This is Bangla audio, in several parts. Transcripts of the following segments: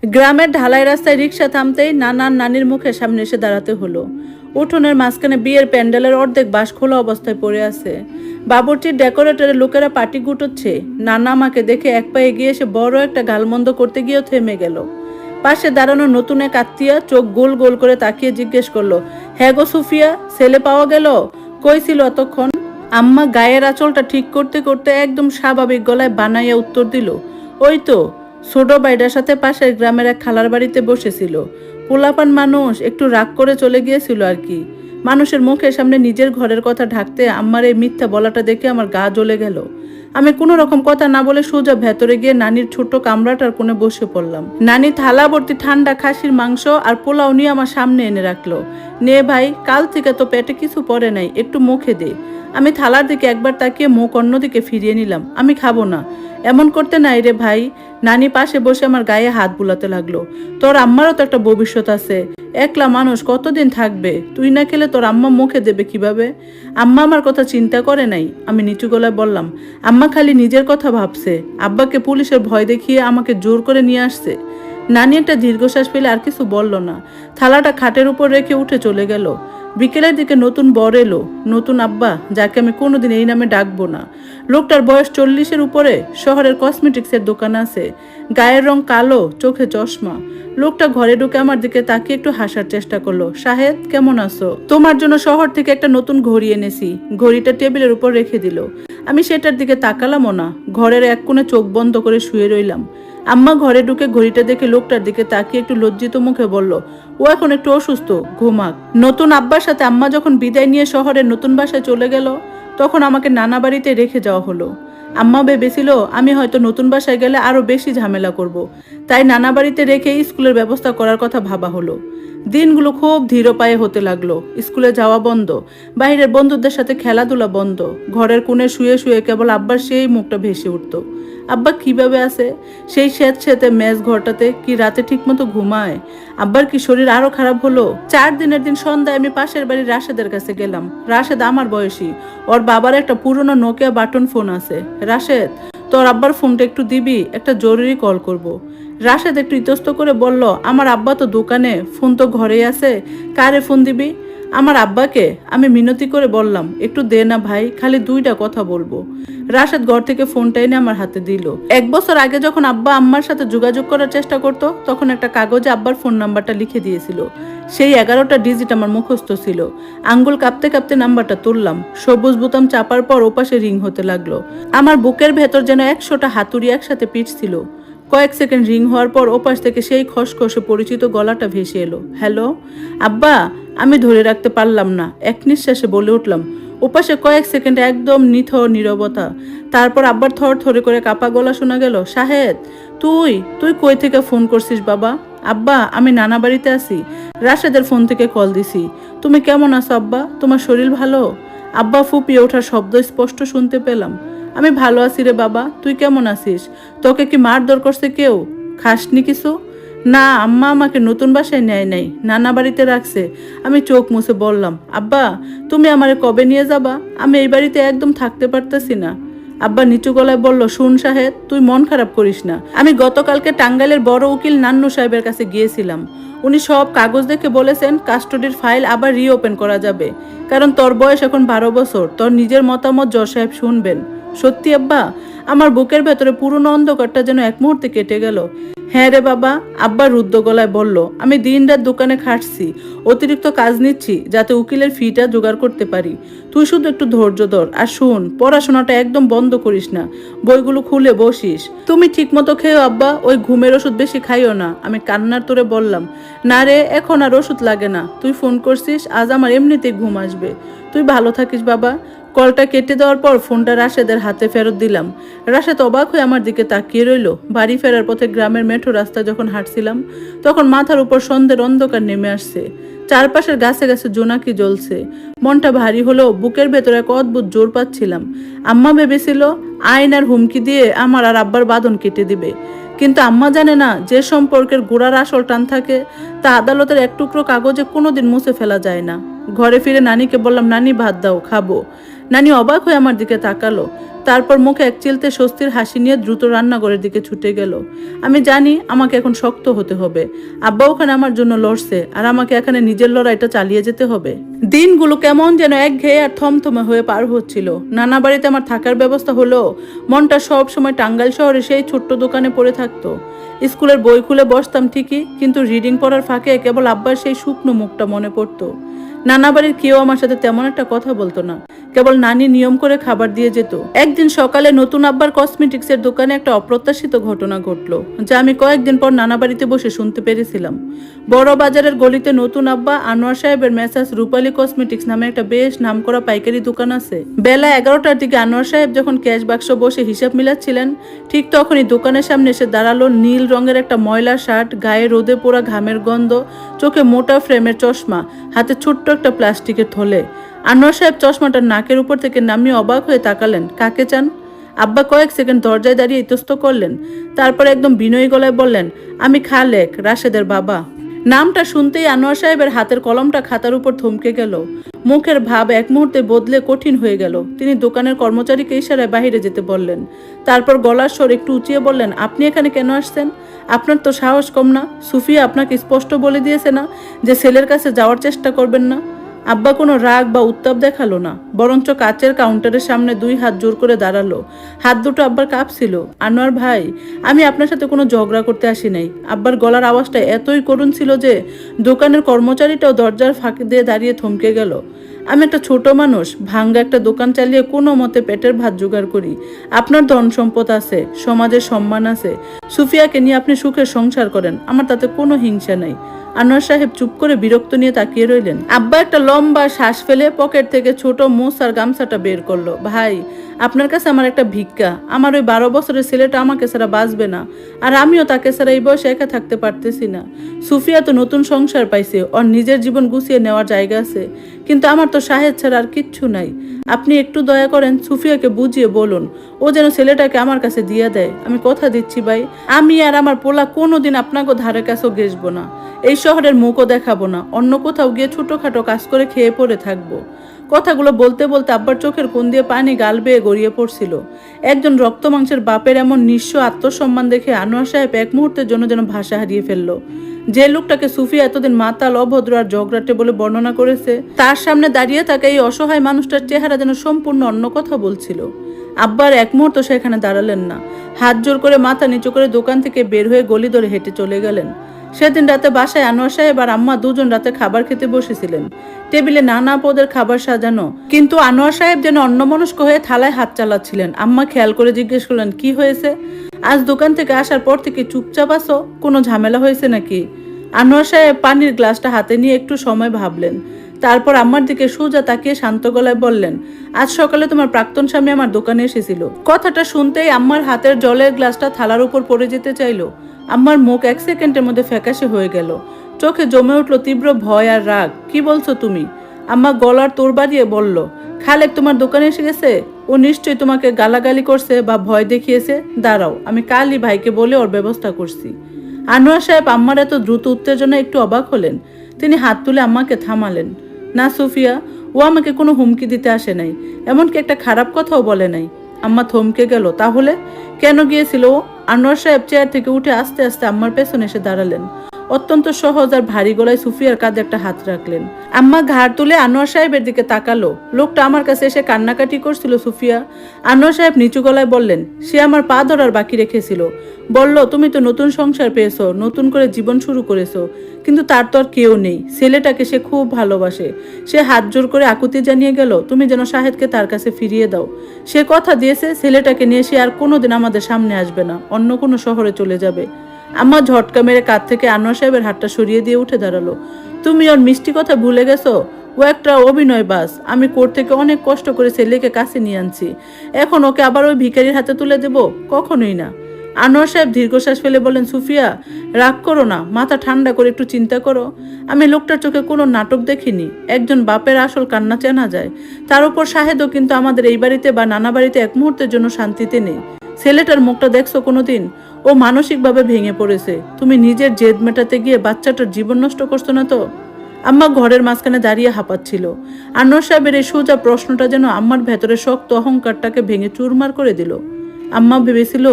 গ্রামের ঢালাই রাস্তায় রিক্সা থামতেই নানার নানির মুখের সামনে এসে দাঁড়াতে হলো। উঠোনের মাঝখানে বিয়ের প্যান্ডেলের অর্ধেক বাঁশ খোলা অবস্থায় পড়ে আছে। বাবুর্চির ডেকোরেটরের লোকেরা পাটি গুটোচ্ছে। নানা আমাকে দেখে এক পা এগিয়ে এসে বড় একটা গালমন্দ করতে গিয়েও থেমে গেল। পাশে দাঁড়ানো নতুন এক আত্মীয়া চোখ গোল গোল করে তাকিয়ে জিজ্ঞেস করলো, হ্যাঁ গো সুফিয়া, ছেলে পাওয়া গেল? কই ছিল এতক্ষণ? আম্মা গায়ের আঁচলটা ঠিক করতে করতে একদম স্বাভাবিক গলায় বানাইয়া উত্তর দিল, ওই তো ছোট বাইডার সাথে পাশের গ্রামের এক খালার বাড়িতে বসেছিল। পোলাপান মানুষ একটু রাগ করে চলে গিয়েছিল আর কি। মানুষের মুখের সামনে নিজের ঘরের কথা ঢাকতে আম্মার এই মিথ্যা বলাটা দেখে আমার গা জ্বলে গেল। আমি কোনো রকম কথা না বলে সোজা ভেতরে গিয়ে নানির ছোট্ট কামরাটার কোণে বসে পড়লাম। নানি থালা ভর্তি ঠান্ডা খাসির মাংস আর পোলাও নিয়ে আমার সামনে এনে রাখলো। নে ভাই, কাল থেকে তো পেটে কিছু পড়ে নাই, একটু মুখে দে। আমি থালার দিকে একবার তাকিয়ে মুখ অন্যদিকে ফিরিয়ে নিলাম। আমি খাবো না। এমন করতে নাই রে ভাই। নানি পাশে বসে আমার গায়ে হাত বুলাতে লাগলো। তোর আম্মারও তো একটা ভবিষ্যৎ আছে। একলা মানুষ কতদিন থাকবে? তুই না খেলে তোর আম্মা মুখে দেবে কিভাবে? আম্মা আমার কথা চিন্তা করে নাই। আমি নিচু গলায় বললাম, আম্মা খালি নিজের কথা ভাবছে। আব্বাকে পুলিশের ভয় দেখিয়ে আমাকে জোর করে নিয়ে আসছে। নানি একটা দীর্ঘশ্বাস পেলে আর কিছু বলল না। থালাটা খাটের উপর রেখে উঠে চলে গেল। বিকেলের দিকে নতুন বর এলো, নতুন আব্বা, যাকে আমি কোনোদিন এই নামে ডাকবো না। লোকটার বয়স 40-এর উপরে, শহরের কসমেটিক্সের দোকান আছে, গায়ের রং কালো, চোখে চশমা। লোকটা ঘরে ঢুকে আমার দিকে তাকিয়ে একটু হাসার চেষ্টা করলো। শাহেদ, কেমন আছো? তোমার জন্য শহর থেকে একটা নতুন ঘড়ি এনেছি। ঘড়িটা টেবিলের উপর রেখে দিল। আমি সেটার দিকে তাকালামও না। ঘরের এক কোণে চোখ বন্ধ করে শুয়ে রইলাম। আম্মা ঘরে ঢুকে ঘড়িটা দেখে লোকটার দিকে তাকিয়ে একটু লজ্জিত মুখে বলল, ও এখন একটু অসুস্থ, ঘুমাক। নতুন আব্বার সাথে আম্মা যখন বিদায় নিয়ে শহরের নতুন বাসায় চলে গেল, তখন আমাকে নানা বাড়িতে রেখে যাওয়া হলো। আম্মা ভেবেছিল আমি হয়তো নতুন বাসায় গেলে আরো বেশি ঝামেলা করব। তাই নানা বাড়িতে রেখে স্কুলের ব্যবস্থা করার কথা ভাবা হলো। দিনগুলো খুব ধীর পায়ে হতে লাগলো। স্কুলে যাওয়া বন্ধ, বাইরের বন্ধুদের সাথে খেলাধুলা বন্ধ। ঘরের কোণে শুয়ে শুয়ে কেবল আব্বার সেই মুখটা ভেসে উঠত। আব্বা কিভাবে আছে? সেই স্যাঁতস্যাঁতে মেজ ঘরটাতে কি রাতে ঠিকমতো ঘুমায়? আব্বার কি শরীর আরো খারাপ হলো? 4 দিনের দিন সন্ধ্যায় আমি পাশের বাড়ির রাশেদের কাছে গেলাম। রাশেদ আমার বয়সী। ওর বাবার একটা পুরনো নোকিয়া বাটন ফোন আছে। রাশেদ, তোর আব্বার ফোনটা একটু দিবি, একটা জরুরি কল করব। রাশেদ একটু ইতস্ত করে বলল, আমার আব্বা তো দোকানে, ফোন তো ঘরেই আছে, কারে ফোন দিবি? আমার আব্বাকে। আমি মিনতি করে বললাম, একটু দে না ভাই, খালি 2টা কথা বলবো। রাশেদ ঘর থেকে ফোনটা এনে আমার হাতে দিল। 1 বছর আগে যখন আব্বা আম্মার সাথে যোগাযোগ করার চেষ্টা করত, তখন একটা কাগজে আব্বার ফোন নাম্বারটা লিখে দিয়েছিল। সেই 11টা ডিজিট আমার মুখস্থ ছিল। আঙ্গুল কাঁপতে কাঁপতে নাম্বারটা তুললাম। সবুজ বোতাম চাপার পর ওপাশে রিং হতে লাগলো। আমার বুকের ভেতর যেন 100টা হাতুড়ি একসাথে পিটছিল। কয়েক সেকেন্ড রিং হওয়ার পর ওপাশ থেকে সেই খসখসে পরিচিত গলাটা ভেসে এলো। হ্যালো আব্বা। আমি ধরে রাখতে পারলাম না, এক নিঃশ্বাসে বলে উঠলাম। ওপাশে কয়েক সেকেন্ড একদম নিথর নীরবতা। তারপর আব্বার থর থরে করে কাপা গলা শোনা গেল, শাহেদ, তুই তুই কই থেকে ফোন করছিস বাবা? আব্বা, আমি নানা বাড়িতে আছি। রাশেদের ফোন থেকে কল দিছি। তুমি কেমন আছো আব্বা? তোমার শরীর ভালো? আব্বা ফুপিয়ে ওঠার শব্দ স্পষ্ট শুনতে পেলাম। আমি ভালো আছি রে বাবা, তুই কেমন আছিস? তোকে কি মারধর করছে কেউ? খাসনি কিছু? না, আম্মা আমাকে নতুন বাসায় নেয় নাই, নানা বাড়িতে রাখছে। আমি চোখ মুছে বললাম, আব্বা, তুমি আমারে কবে নিয়ে যাবা? আমি এই বাড়িতে একদম থাকতে পারতেছি না। আব্বা নিচু গলায় বলল, শুন শাহেদ, তুই মন খারাপ করিস না। আমি গতকালকে টাঙ্গাইলের বড় উকিল নান্নু সাহেবের কাছে গিয়েছিলাম। উনি সব কাগজ দেখে বলেছেন কাস্টডির ফাইল আবার রিওপেন করা যাবে, কারণ তোর বয়স এখন 12 বছর। তোর নিজের মতামত জজ সাহেব শুনবেন। সত্যি আব্বা? আমার বুকের ভেতরে পুরনো অন্ধকারটা যেন এক মুহূর্তে কেটে গেল। হ্যাঁ রে বাবা, আব্বা রুদ্ধ গলায় বলল। আমি দিনরাত দোকানে খাটছি, অতিরিক্ত কাজ নিচ্ছি যাতে উকিলের ফিটা জোগাড় করতে পারি। তুই শুধু একটু ধৈর্য ধর আর শুন, পড়াশোনাটা একদম বন্ধ করিস না, বইগুলো খুলে বসিস। তুমি ঠিক মতো খেয়েও আব্বা, ওই ঘুমের ওষুধ বেশি খাইও না। আমি কান্নার তোরে বললাম, না রে, এখন আর ওষুধ লাগে না। তুই ফোন করছিস, আজ আমার এমনিতেই ঘুম আসবে। তুই ভালো থাকিস বাবা। কলটা কেটে দেওয়ার পর ফোনটা রাশেদের হাতে ফেরত দিলাম। রাশেদ অবাক হয়ে আমার দিকে তাকিয়ে রইল। বাড়ি ফেরার পথে গ্রামের মেঠো রাস্তা যখন হাঁটছিলাম, তখন মাথার উপর সন্ধ্যের অন্ধকার নেমে আসছে। চারপাশের গাছে গাছে জোনাকি জ্বলছে। মনটা ভারী হলেও বুকের ভেতরে এক অদ্ভুত জোর পাচ্ছিলাম। আম্মা ভেবেছিল আইন আর হুমকি দিয়ে আমার আর আব্বার বাঁধন কেটে দিবে। কিন্তু আম্মা জানে না, যে সম্পর্কের গোড়ার আসল টান থাকে তা আদালতের এক টুকরো কাগজে কোনোদিন মুছে ফেলা যায় না। ঘরে ফিরে নানিকে বললাম, নানি ভাত দাও, খাবো। নানি অবাক হয়ে আমার দিকে তাকালো, তারপর মুখে এক চিলতে স্বস্তির হাসি নিয়ে দ্রুত রান্নাঘরের দিকে ছুটে গেল। আমি জানি আমাকে এখন শক্ত হতে হবে। আব্বা ওখানে আমার জন্য লড়ছে, আর আমাকে এখানে নিজের লড়াইটা চালিয়ে যেতে হবে। দিনগুলো কেমন যেন একঘেয়ে আর থমথমে হয়ে পার হচ্ছিল। নানা বাড়িতে আমার থাকার ব্যবস্থা হলো, মনটা সব সময় টাঙ্গাইল শহরে সেই ছোট্ট দোকানে পড়ে থাকতো। স্কুলের বই খুলে বসতাম ঠিকই, কিন্তু রিডিং পড়ার ফাঁকে কেবল আব্বার সেই শুকনো মুখটা মনে পড়তো। নানা বাড়ির কেউ আমার সাথে তেমন একটা কথা বলতো না, কেবল নানি নিয়ম করে খাবার দিয়ে যেত। একদিন সকালে নতুন আব্বার কসমেটিক্সের দোকানে একটা অপ্রত্যাশিত ঘটনা ঘটলো, যা আমি কয়েকদিন পর নানা বাড়িতে বসে শুনতে পেরেছিলাম। বড় বাজারের গলিতে নতুন আব্বা আনোয়ার সাহেবের মেসাজ রূপালী কসমেটিক্স নামে একটা বেশ নামকরা পাইকারি দোকান আছে। বেলা 11টার দিকে আনোয়ার সাহেব যখন ক্যাশ বাক্স বসে হিসাব মিলাচ্ছিলেন, ঠিক তখনই দোকানের সামনে এসে দাঁড়ালো নীল রঙের একটা ময়লা শার্ট, গায়ে রোদে পোড়া ঘামের গন্ধ, চোখে মোটা ফ্রেমের চশমা, হাতে ছোট্ট একটা প্লাস্টিকের থলে। আনোয়ার সাহেব চশমাটার নাকের উপর থেকে নামিয়ে অবাক হয়ে তাকালেন। কাকে চান? আব্বা কয়েক সেকেন্ড দরজায় দাঁড়িয়ে ইতস্ত করলেন, তারপর একদম বিনয়ী গলায় বললেন, আমি খালেক, রাশেদের বাবা। নামটা শুনতেই আনোয়ার সাহেবের হাতের কলমটা খাতার উপর থমকে গেল। মুখের ভাব এক মুহূর্তে বদলে কঠিন হয়ে গেল। তিনি দোকানের কর্মচারীকে ইশারায় বাহিরে যেতে বললেন। তারপর গলার স্বর একটু উঁচিয়ে বললেন, আপনি এখানে কেন আসছেন? আপনার তো সাহস কম না? সুফিয়া আপনাকে স্পষ্ট বলে দিয়েছে না যে ছেলের কাছে যাওয়ার চেষ্টা করবেন না? আব্বা কোনো রাগ বা উত্তাপ দেখালো না, বরঞ্চ কাচের কাউন্টারের সামনে 2 হাত জোর করে দাঁড়ালো। হাত দুটো আব্বার কাঁপছিল। আনোয়ার ভাই, আমি আপনার সাথে কোনো ঝগড়া করতে আসি নাই। আব্বার গলার আওয়াজটা এতই করুণ ছিল যে দোকানের কর্মচারীটাও দরজার ফাঁক দিয়ে দাঁড়িয়ে থমকে গেল। আমি একটা ছোট মানুষ, ভাঙ্গা একটা দোকান চালিয়ে কোনো মতে পেটের ভাত জোগাড় করি। আপনার ধন সম্পদ আছে, সমাজের সম্মান আছে, সুফিয়াকে নিয়ে আপনি সুখের সংসার করেন, আমার তাতে কোনো হিংসা নাই। আনোয়ার সাহেব চুপ করে বিরক্ত নিয়ে তাকিয়ে রইলেন। আব্বা একটা লম্বা শ্বাস ফেলে পকেট থেকে ছোট মোস আর গামছাটা বের করলো। ভাই, আপনার কাছে আমার একটা ভিক্ষা। আমার ওই 12 বছরের ছেলেটা আমাকে ছাড়া বাঁচবে না, আর আমিও তাকে ছাড়া এই বয়সে একা থাকতে পারতেছি না। সুফিয়া তো নতুন সংসার পাইছে, ওর নিজের জীবন গুছিয়ে নেওয়ার জায়গা আছে, কিন্তু আমার তো শাহেদ ছাড়া আর কিচ্ছু নাই। আপনি একটু দয়া করেন, সুফিয়াকে বুঝিয়ে বলুন ও যেন ছেলেটাকে আমার কাছে দিয়ে দেয়। আমি কথা দিচ্ছি ভাই, আমি আর আমার পোলা কোনোদিন আপনাকে ধারে কাছেও ঘেসবো না, এই শহরের মুখও দেখাবো না, অন্য কোথাও গিয়ে ছোটখাটো কাজ করে খেয়ে পড়ে থাকবো। কথাগুলো বলতে বলতে আব্বার চোখের কোণ দিয়ে পানি গাল বেয়ে গড়িয়ে পড়ছিল। একজন রক্ত মাংসের বাপের এমন নিঃস্ব আত্মসম্মান দেখে আনোয়ার সাহেব এক মুহূর্তের জন্য যেন ভাষা হারিয়ে ফেললো। যে লোকটাকে সুফিয়া এতদিন মাতাল, অভদ্র আর ঝগড়াটে বলে বর্ণনা করেছে, তার সামনে দাঁড়িয়ে থাকা এই অসহায় মানুষটার চেহারা যেন সম্পূর্ণ অন্য কথা বলছিল। আব্বার এক মুহূর্ত সেখানে দাঁড়ালেন না, হাত জোর করে মাথা নিচু করে দোকান থেকে বের হয়ে গলি ধরে হেঁটে চলে গেলেন। সেদিন রাতে বাসায় আনোয়ার সাহেব আর আম্মা দুজন রাতে খাবার খেতে বসেছিলেন। টেবিলে নানা পদের খাবার সাজানো, কিন্তু আনোয়ার সাহেব যেন অন্যমনস্ক হয়ে থালায় হাত চালাচ্ছিলেন। আম্মা খেয়াল করে জিজ্ঞেস করলেন, কি হয়েছে? আজ দোকান থেকে আসার পর থেকে চুপচাপ আছো, কোনো ঝামেলা হয়েছে নাকি? আনোয়ার সাহেব পানির গ্লাসটা হাতে নিয়ে একটু সময় ভাবলেন, তারপর আম্মার দিকে সোজা তাকিয়ে শান্ত গলায় বললেন, আজ সকালে তোমার প্রাক্তন স্বামী আমার দোকানে এসেছিল। কথাটা শুনতেই আম্মার হাতের জলের গ্লাসটা থালার উপর পড়ে যেতে চাইলো। আম্মার মুখ 1 সেকেন্ডের মধ্যে ফ্যাকাশে হয়ে গেল, চোখে জমে উঠল তীব্র ভয় আর রাগ। কি বলছো তুমি? আম্মা গলার তোর বাড়িয়ে বলল, খালেক তোমার দোকানে এসে গেছে, ও নিশ্চয়ই তোমাকে গালাগালি করছে বা ভয় দেখিয়েছে। দাঁড়াও, আমি কালই ভাইকে বলে ওর ব্যবস্থা করছি। আনোয়ার সাহেব আম্মার এত দ্রুত উত্তেজনা একটু অবাক হলেন। তিনি হাত তুলে আম্মাকে থামালেন। না সুফিয়া, ও আমাকে কোনো হুমকি দিতে আসে নাই, এমনকি একটা খারাপ কথাও বলে নাই। আম্মা থমকে গেল। তাহলে কেন গিয়েছিল ও? আনোয়ার সাহেব চেয়ার থেকে উঠে আস্তে আস্তে আম্মার পেছনে এসে দাঁড়ালেন। অত্যন্ত সহজ আর ভারী গলায় সুফিয়ার কাঁধে একটা হাত রাখলেন। আম্মা ঘাড় তুলে আনোয়ার সাহেবের দিকে তাকালো। লোকটা আমার কাছে এসে কান্নাকাটি করছিল সুফিয়া। আনোয়ার সাহেব নিচু গলায় বললেন, সে আমার পা ধরার বাকি রেখেছিল। বলল, তুমি তো নতুন সংসার পেয়েছো, নতুন করে জীবন শুরু করেছো, কিন্তু তার তো আর কেউ নেই। ছেলেটাকে সে খুব ভালোবাসে। সে হাত জোর করে আকুতি জানিয়ে গেল, তুমি যেন শাহেদকে তার কাছে ফিরিয়ে দাও। সে কথা দিয়েছে ছেলেটাকে নিয়ে সে আর কোনোদিন আমাদের সামনে আসবে না, অন্য কোনো শহরে চলে যাবে। আম্মা ঝটকা মেরে কাঁধ থেকে আনোয়ার সাহেবের হাতটা সরিয়ে দিয়ে উঠে দাঁড়ালো। তুমি ওর মিষ্টি কথা ভুলে গেছো? ও একটা অভিনয় বাস। আমি কোর্ট থেকে অনেক কষ্ট করে ছেলেকে কাছে নিয়ে আনছি, এখন ওকে আবার ওই ভিখারির হাতে তুলে দেব? কখনোই না। আনোয়ার সাহেব দীর্ঘশ্বাস ফেলে বলেন, সুফিয়া রাগ করো না, মাথা ঠান্ডা করে একটু চিন্তা করো। আমি লোকটার চোখে কোনো নাটক দেখিনি। একজন বাপের আসল কান্না চেনা যায়। তার উপর শাহেদও কিন্তু আমাদের এই বাড়িতে বা নানা বাড়িতে এক মুহূর্তের জন্য শান্তিতে নেই। ছেলেটার মুখটা দেখছো কোনোদিন? ও মানসিকভাবে ভেঙে পড়েছে। তুমি নিজের জেদ মেটাতে গিয়ে বাচ্চাটার জীবন নষ্ট করছো না তো? আম্মা ঘরের মাঝখানে দাঁড়িয়ে হাঁপাচ্ছিল। আনোয়ার সাহেবের এই সোজা প্রশ্নটা যেন আম্মার ভেতরে শক্ত অহংকারটাকে ভেঙে চুরমার করে দিল। আম্মা ভেবেছিল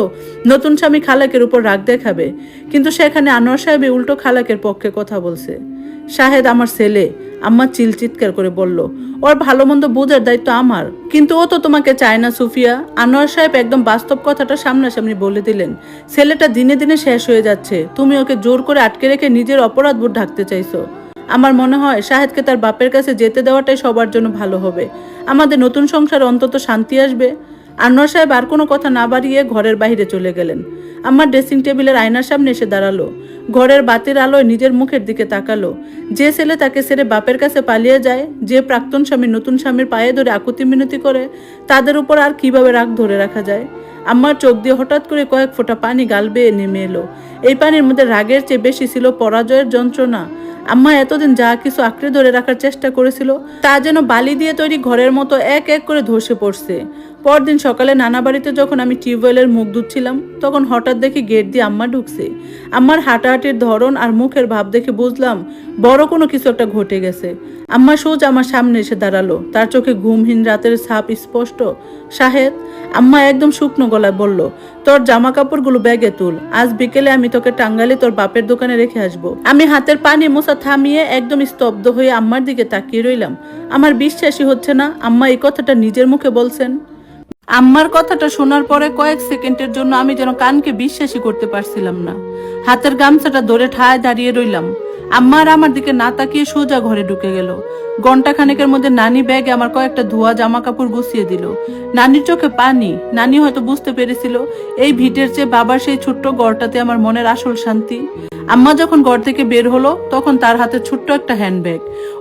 নতুন স্বামী খালাকের উপর রাগ দেখাবে, কিন্তু সেখানে আনোয়ার সাহেব উল্টো খালাকের পক্ষে কথা বলছে। শাহেদ আমার ছেলে, আম্মা চিৎকার করে বলল। ওর ভালো মন্দ বোঝার দায়িত্ব আমার, কিন্তু ও তো তোমাকে চায় না সুফিয়া। আনোয়ার সাহেব একদম বাস্তব কথাটা সামনাসামনি বলে দিলেন। ছেলেটা দিনে দিনে শেষ হয়ে যাচ্ছে, তুমি ওকে জোর করে আটকে রেখে নিজের অপরাধ বোধ ঢাকতে চাইছো। আমার মনে হয় শাহেদকে তার বাপের কাছে যেতে দেওয়াটাই সবার জন্য ভালো হবে। আমাদের নতুন সংসারে অন্তত শান্তি আসবে। আনোয়ার সাহেব আর কোনো কথা না বাড়িয়ে ঘরের বাইরে চলে গেলেন। আমার ড্রেসিং টেবিলের আয়নার সামনে এসে দাঁড়ালো। ঘরের বাতির আলোয় নিজের মুখের দিকে তাকালো। যে ছেলে তাকে ছেড়ে বাপের কাছে পালিয়ে যায়, যে প্রাক্তন স্বামী নতুন স্বামীর পায়ে ধরে আকুতি মিনতি করে, তাদের উপর আর কিভাবে রাগ ধরে রাখা যায়? আমার চোখ দিয়ে হঠাৎ করে কয়েক ফোঁটা পানি গাল বেয়ে নেমে এলো। এই পানির মধ্যে রাগের চেয়ে বেশি ছিল পরাজয়ের যন্ত্রণা। আম্মা এতদিন যা কিছু আঁকড়ে ধরে রাখার চেষ্টা করেছিল, তা যেন বালি দিয়ে তৈরি ঘরের মতো এক এক করে ধসে পড়ছে। পরদিন সকালে নানা বাড়িতে যখন আমি টিউবওয়েলের মুখ ধুচ্ছিলাম, তখন হঠাৎ দেখি গেট দিয়ে আম্মা ঢুকছে। আম্মার হাঁটাহাঁটির ধরন আর মুখের ভাব দেখে বুঝলাম বড় কোনো কিছু একটা ঘটে গেছে। আম্মা সোজা আমার সামনে এসে দাঁড়ালো, তার চোখে ঘুমহীন রাতের ছাপ স্পষ্ট। শাহেদ, আম্মা একদম শুকনো গলায় বলল, তোর জামা কাপড়গুলো ব্যাগে তুল, আজ বিকেলে আমি তোকে টাঙ্গাইলে তোর বাপের দোকানে রেখে আসবো। আমি হাতের পানি মোছা থামিয়ে একদম স্তব্ধ হয়ে আম্মার দিকে তাকিয়ে রইলাম। আমার বিশ্বাসই হচ্ছে না আম্মা এই কথাটা নিজের মুখে বলছেন। আম্মার কথাটা শোনার পরে কয়েক সেকেন্ডের জন্য আমি যেন কানকে বিশ্বাসই করতে পারছিলাম না। হাতের গামছাটা ধরে ঠায় দাঁড়িয়ে রইলাম। আম্মা আর আমার দিকে না তাকিয়ে সোজা ঘরে ঢুকে গেল। ঘন্টা খানেকের মধ্যে নানি ব্যাগে আমার কয়েকটা ধোয়া জামা কাপড় গুছিয়ে দিল। নানির চোখে পানি। নানি হয়তো বুঝতে পেরেছিল এই ভিটের চেয়ে বাবার সেই ছোট্ট ঘরটাতে আমার মনের আসল শান্তি। আম্মা যখন ঘর থেকে বের হলো, তখন তার হাতে ছোট্ট একটা হ্যান্ডব্যাগ।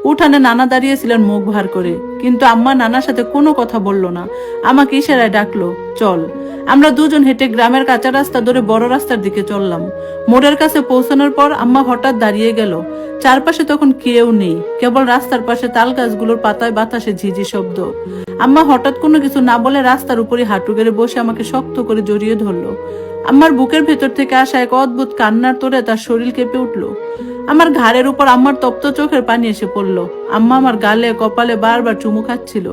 উঠানে নানা দাঁড়িয়েছিলেন মুখ ভার করে, কিন্তু আম্মা নানার সাথে কোনো কথা বলল না। আমাকে ইশারায় ডাকলো, চল। আমরা দুজন হেঁটে গ্রামের কাঁচা রাস্তা ধরে বড় রাস্তার দিকে চললাম। মোড়ের কাছে পৌঁছানোর পর আম্মা হঠাৎ দাঁড়িয়ে গেল। চারপাশে তখন কেউ নেই, কেবল রাস্তার পাশে তাল গাছগুলোর পাতায় বাতাসে ঝিঝি শব্দ। আম্মা হঠাৎ কোনো কিছু না বলে রাস্তার উপরে হাঁটু গেড়ে বসে আমাকে শক্ত করে জড়িয়ে ধরলো। আমার বুকের ভেতর থেকে আসা এক অদ্ভুত কান্নার তোড়ে তার শরীর কেঁপে উঠলো। আমার ঘাড়ের উপর আম্মার তপ্ত চোখের পানি এসে পড়লো। আম্মা আমার গালে কপালে বারবার চুমু খাচ্ছিল।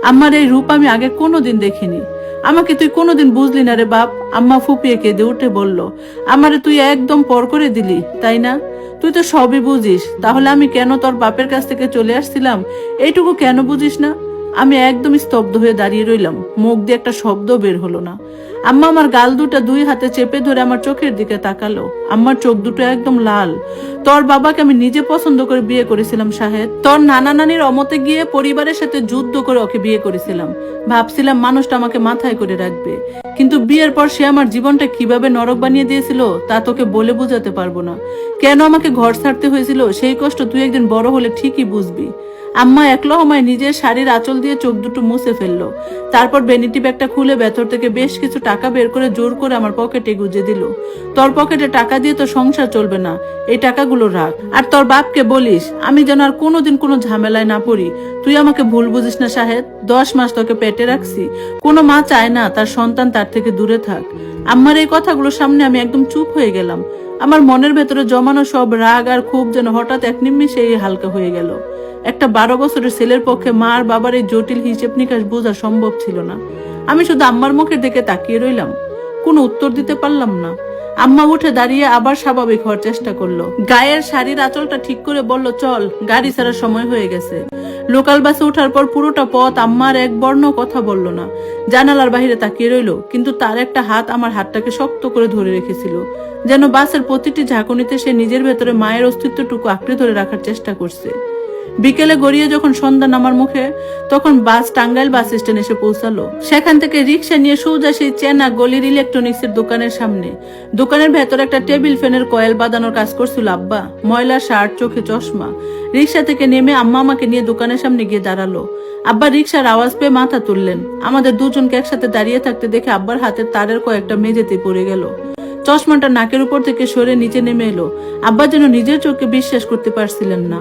আম্মার এই রূপ আমি আগে কোনোদিন দেখিনি। আমাকে তুই কোনোদিন বুঝলি না রে বাপ, আম্মা ফুপিয়ে কেঁদে উঠে বলল। আমারে তুই একদম পর করে দিলি, তাই না? তুই তো সবই বুঝিস, তাহলে আমি কেন তোর বাপের কাছ থেকে চলে আসছিলাম এইটুকু কেন বুঝিস না? আমি একদম স্তব্ধ হয়ে দাঁড়িয়ে রইলাম, মুখ দিয়ে একটা শব্দ বের হলো না। আম্মা আমার গাল দুটা দুই হাতে চেপে ধরে আমার চোখের দিকে তাকালো। আমার চোখ দুটো একদম লাল। তোর বাবাকে আমি নিজে পছন্দ করে বিয়ে করেছিলাম শাহেদ। তোর নানা নানির অমতে গিয়ে পরিবারের সাথে যুদ্ধ করে ওকে বিয়ে করেছিলাম। ভাবছিলাম মানুষটা আমাকে মাথায় করে রাখবে, কিন্তু বিয়ের পর সে আমার জীবনটা কিভাবে নরক বানিয়ে দিয়েছিল তা তোকে বলে বোঝাতে পারবো না। কেন আমাকে ঘর ছাড়তে হয়েছিল সেই কষ্ট তুই একদিন বড় হলে ঠিকই বুঝবি। আম্মা একলহমায় নিজের শাড়ির আঁচল দিয়ে চোখ দুটো মুছে ফেললো। তারপর ভ্যানিটি ব্যাগটা খুলে ভেতর থেকে বেশ কিছু টাকা বের করে জোর করে আমার পকেটে গুজে দিল। তোর পকেটে টাকা দিয়ে তো সংসার চলবে না, এই টাকাগুলো রাখ। আর তোর বাপকে বলিস আমি যেন আর কোনোদিন কোনো ঝামেলায় না পড়ি। তুই আমাকে ভুল বুঝিস না শাহেদ, 10 মাস তোকে পেটে রাখছি। কোনো মা চায় না তার সন্তান তার থেকে দূরে থাক। আম্মার এই কথাগুলোর সামনে আমি একদম চুপ হয়ে গেলাম। আমার মনের ভেতরে জমানো সব রাগ আর ক্ষোভ যেন হঠাৎ এক নিমিষেই হালকা হয়ে গেল। একটা 12 বছরের ছেলের পক্ষে মা আর বাবার এই জটিল হিসেব নিকাশ বোঝা সম্ভব ছিল না। আমি শুধু আম্মার মুখের দিকে তাকিয়ে রইলাম, কোনো উত্তর দিতে পারলাম না। আম্মা উঠে দাঁড়িয়ে আবার স্বাভাবিক হওয়ার চেষ্টা করলো। গায়ের শাড়ির আঁচলটা ঠিক করে বলল, চল, গাড়ি ছাড়ার সময় হয়ে গেছে। লোকাল বাসে ওঠার পর পুরোটা পথ আম্মার এক বর্ণ কথা বলল না। জানালার বাইরে তাকিয়ে রইল, কিন্তু তার একটা হাত আমার হাতটাকে শক্ত করে ধরে রেখেছিল, যেন বাসের প্রতিটি ঝাঁকুনিতে সে নিজের ভেতরে মায়ের অস্তিত্বটুকু আঁকড়ে ধরে রাখার চেষ্টা করছে। বিকেলে গড়িয়ে যখন সন্ধ্যা নামার মুখে, তখন বাস টাঙ্গাইল বাস স্ট্যান্ড এসে পৌঁছালো। সেখান থেকে রিক্সা নিয়ে সোজা সেই চেনা গলির ইলেকট্রনিক্স এর দোকানের সামনে। দোকানের ভেতর একটা টেবিল ফ্যানের কয়েল বাঁধানোর কাজ করছিল আব্বা, ময়লা শার্ট, চোখে চশমা। রিক্সা থেকে নেমে আম্মা আমাকে নিয়ে দোকানের সামনে গিয়ে দাঁড়ালো। আব্বা রিক্সার আওয়াজ পেয়ে মাথা তুললেন। আমাদের দুজনকে একসাথে দাঁড়িয়ে থাকতে দেখে আব্বার হাতের তারের কয়েকটা মেঝেতে পড়ে গেল। চশমাটা নাকের উপর থেকে সরে নিচে নেমে এলো। আব্বা যেন নিজের চোখকে বিশ্বাস করতে পারছিলেন না।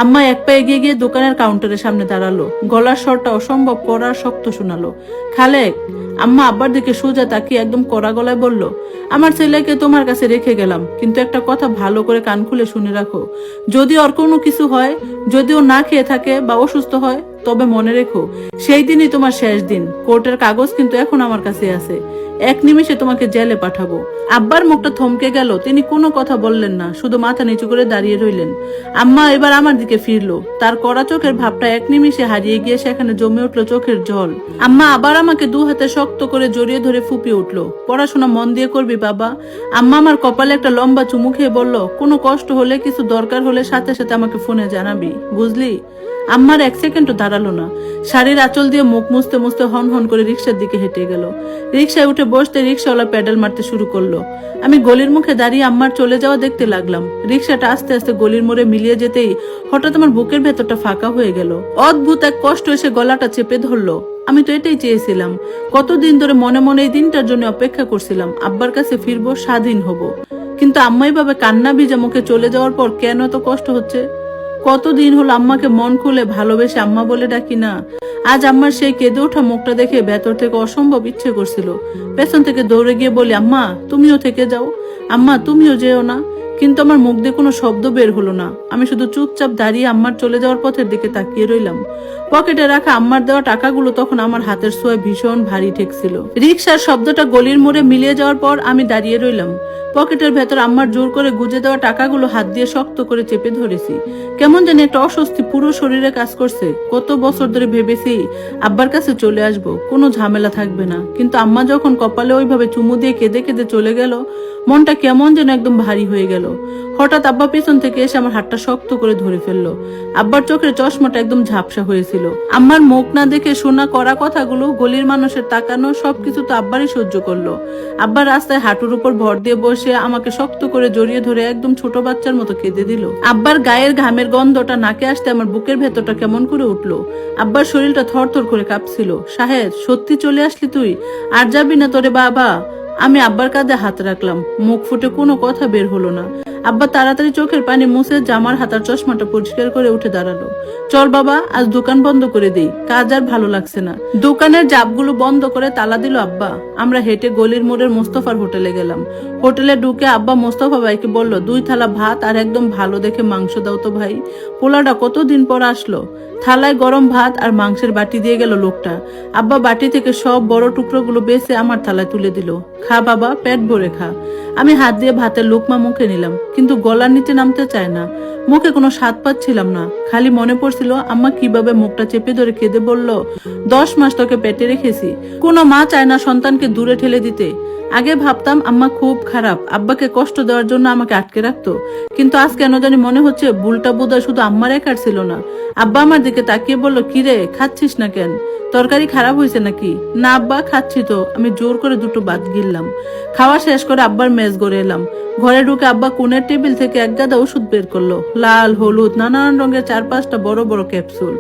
আম্মা এক পা এগিয়ে গিয়ে দোকানের কাউন্টারের সামনে দাঁড়ালো। গলার স্বরটা অসম্ভব কড়া আর শক্ত শোনালো। খালেক। আম্মা আব্বার দিকে সোজা তাকিয়ে একদম কড়া গলায় বলল, আমার ছেলেকে তোমার কাছে রেখে গেলাম, কিন্তু একটা কথা ভালো করে কান খুলে শুনে রাখো। যদি ওর কোনো কিছু হয়, যদি ও না খেয়ে থাকে বা অসুস্থ হয়, তবে মনে রেখো সেই দিনই তোমার শেষ দিন। কোর্টের কাগজ কিন্তু এখন আমার কাছে আছে। এক নিমিষে তোমাকে জেলে পাঠাবো। আব্বার মুখটা থমকে গেল। তিনি কোনো কথা বললেন না, শুধু মাথা নিচু করে দাঁড়িয়ে রইলেন। আম্মা এবার আমার দিকে ফিরলো। তার কড়া চোখের ভাবটা এক নিমিষে হারিয়ে গিয়ে সেখানে জমে উঠলো চোখের জল। আম্মা আবার আমাকে দু হাতে শক্ত করে জড়িয়ে ধরে ফুপিয়ে উঠলো। পড়াশোনা মন দিয়ে করবি বাবা। আম্মা আমার কপালে একটা লম্বা চুমু খেয়ে বলল, কোনো কষ্ট হলে, কিছু দরকার হলে সাথে সাথে আমাকে ফোনে জানাবি, বুঝলি? আম্মার এক সেকেন্ডও দাঁড়ালো না। শাড়ির আঁচল দিয়ে মুখ মুছতে মুছতে হন হন করে রিক্সার দিকে হেঁটে গেল। রিক্সায় উঠে বসতে রিক্সাওয়ালা প্যাডেল মারতে শুরু করলো। আমি গলির মুখে দাঁড়িয়ে আম্মার চলে যাওয়া দেখতে লাগলাম। রিক্সাটা আস্তে আস্তে গলির মোড়ে মিলিয়ে যেতেই হঠাৎ আমার বুকের ভেতরটা ফাঁকা হয়ে গেল। অদ্ভুত এক কষ্ট এসে গলাটা চেপে ধরলো। আমি তো এটাই চেয়েছিলাম। কতদিন ধরে মনে মনে এই দিনটার জন্য অপেক্ষা করছিলাম। আব্বার কাছে ফিরবো, স্বাধীন হব। কিন্তু আম্মাই ভাবে কান্না ভিজা মুখে চলে যাওয়ার পর কেন এত কষ্ট হচ্ছে। কতদিন হলো আম্মাকে মন খুলে ভালোবেসে আম্মা বলে ডাকি না। আজ আম্মার সেই কেঁদে ওঠা মুখটা দেখে ভেতর থেকে অসম্ভব ইচ্ছে করছিল পেছন থেকে দৌড়ে গিয়ে বলি, আম্মা তুমিও থেকে যাও, আম্মা তুমিও যেও না। কিন্তু আমার মুখ দিয়ে কোনো শব্দ বের হলো না। আমি শুধু চুপচাপ দাঁড়িয়ে আম্মার চলে যাওয়ার পথের দিকে তাকিয়ে রইলাম। পকেটে রাখা আম্মার দেওয়া টাকাগুলো তখন আমার হাতের ছোঁয়ায় ভীষণ ভারী ঠেকছিল। রিক্সার শব্দটা গলির মোড়ে মিলিয়ে যাওয়ার পর আমি দাঁড়িয়ে রইলাম। পকেটের ভেতর আম্মার জোর করে গুজে দেওয়া টাকাগুলো হাত দিয়ে শক্ত করে চেপে ধরেছি। কেমন যেন একটা অস্বস্তি পুরো শরীরে কাজ করছে। কত বছর ধরে ভেবেছি আব্বার কাছে চলে আসব, কোনো ঝামেলা থাকবে না। কিন্তু আম্মা যখন কপালে ওইভাবে চুমু দিয়ে কেঁদে কেঁদে চলে গেল, মনটা কেমন যেন একদম ভারী হয়ে গেল। হঠাৎ আব্বা পেছন থেকে এসে আমার হাতটা শক্ত করে ধরে ফেললো। আব্বার চোখের চশমাটা একদম ঝাপসা হয়েছিল। আম্মার মুখ না দেখে শোনা করা কথাগুলো, গলির মানুষের তাকানো, সবকিছু তো আব্বারই সহ্য করলো। আব্বার রাস্তায় হাঁটুর উপর ভর দিয়ে বসে আমাকে শক্ত করে জড়িয়ে ধরে একদম ছোট বাচ্চার মতো কেঁদে দিল। আব্বার গায়ের ঘামের গন্ধটা নাকে আসতে আমার বুকের ভেতরটা কেমন করে উঠলো। আব্বার শরীরটা থরথর করে কাঁপছিল। শাহেদ, সত্যি চলে আসলি তুই? আর যাবি না তোরে বাবা? আমি আব্বার কাঁধে হাত রাখলাম। মুখ ফুটে কোনো কথা বের হলো না। আব্বা তাড়াতাড়ি চোখের পানি মুছে জামার হাতার চশমাটা পরিষ্কার করে উঠে দাঁড়ালো। চল বাবা, আজ দোকান বন্ধ করে দেই, কাজ আর ভালো লাগছে না। দোকানের জাপগুলো বন্ধ করে তালা দিল আব্বা। আমরা হেঁটে গলির মোড়ের মোস্তফার হোটেলে গেলাম। হোটেলে ঢুকে আব্বা মোস্তফা ভাইকে বলল, 2 থালা ভাত আর একদম ভালো দেখে মাংস দাও তো ভাই। পোলাটা কতদিন পর আসলো। থালায় গরম ভাত আর মাংসের বাটি দিয়ে গেল লোকটা। আব্বা বাটি থেকে সব বড় টুকরোগুলো বেছে আমার থালায় তুলে দিল। খা বাবা, পেট ভরে খা। আমি হাত দিয়ে ভাতের লোকমা মুখে নিলাম, কিন্তু গলার নিচে নামতে চায় না। মুখে কোনো স্বাদ পাচ্ছিলাম না। খালি মনে পড়ছিল আম্মা কিভাবে মুখটা চেপে ধরে কেঁদে বলল, 10 মাস তোকে পেটে রেখেছি। কোনো মা চায় না সন্তানকে দূরে ঠেলে দিতে। আগে ভাবতাম আম্মা খুব খারাপ, আব্বাকে কষ্ট দেওয়ার জন্য আমাকে আটকে রাখতো। কিন্তু আজ কেন জানি মনে হচ্ছে ভুলটা বোধহয় শুধু আম্মার একার ছিল না। আব্বা আমার দিকে তাকিয়ে বলল, কিরে খাচ্ছিস না কেন? তরকারি খারাপ হয়েছে নাকি? না আব্বা, খাচ্ছি তো। আমি জোর করে 2টো ভাত গিললাম। খাওয়া শেষ করে আব্বার মেজ গড়ে এলাম। ঘরে ঢুকে আব্বা কোণের টেবিল থেকে এক গাদা ওষুধ বের করলো। লাল, হলুদ, নানান রঙের 4-5টা বড় বড় ক্যাপসুল।